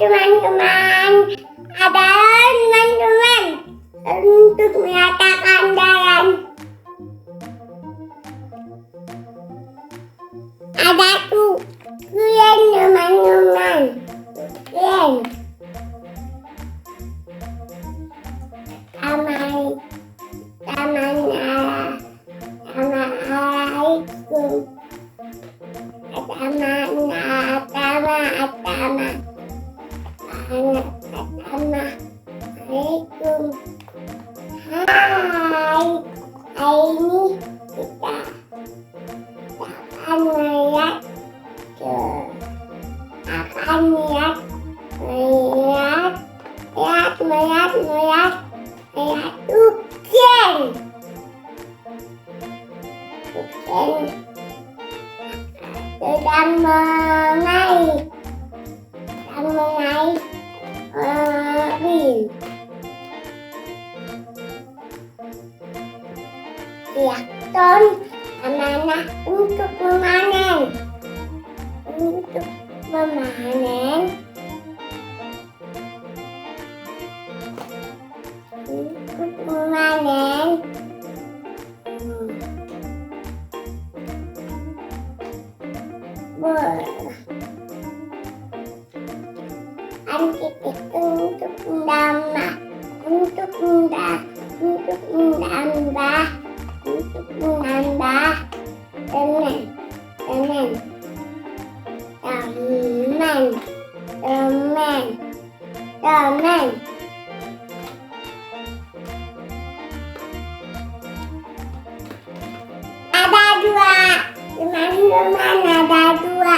teman-teman, adalah teman-teman untuk menyatakan jalan. Ada tuh kalian teman-teman, kalian. Assalamualaikum. Hai, ini kita akan melihat Tuken. Sedang mengait mobil. Traktor amanah untuk memanen. Untuk menambah teman. Ada dua, teman-teman, ada dua.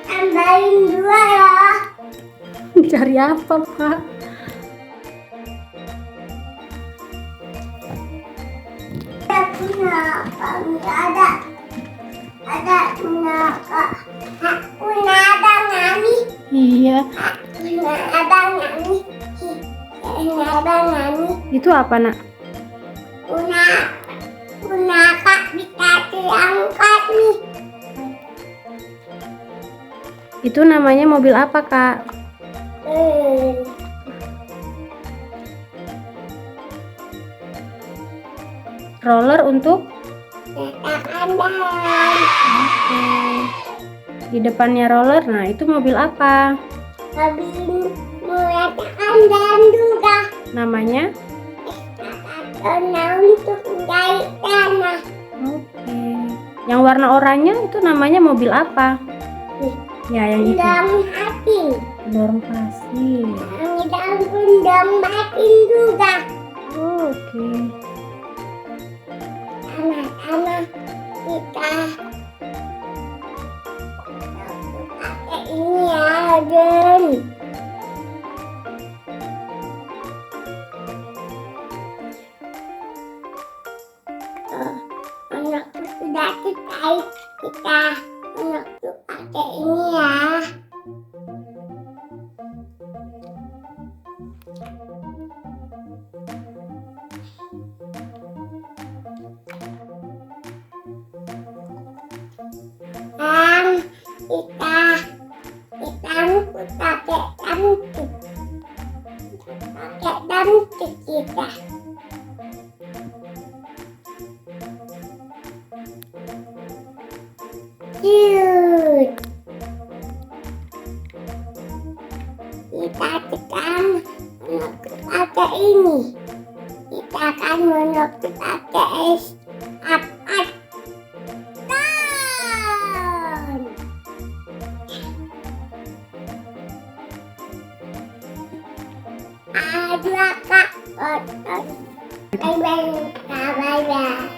Tambahin dua ya. Cari apa, Pak? Ada abang Nani. Iya. Abang Nani. Abang Nani. Itu apa, Nak? Kak bisa diangkat nih. Itu namanya mobil apa, Kak? Roller untuk? Oke. Di depannya roller, nah itu mobil apa? Mobil meletakkan dan juga. Namanya? Untuk menjahit tanah. Oke. Yang warna oranye itu namanya mobil apa? Ya, yang itu. Dorong pasir. Gendang batin juga. Oke. Anak-anak kita pakai ini ya, Den. Anakku sudah terkait kita. Anakku pakai ini ya. Kita pakai damtik kita. Cute. Kita tekan pakai ini. Kita akan pakai apa? Ada Kak. Bye bye.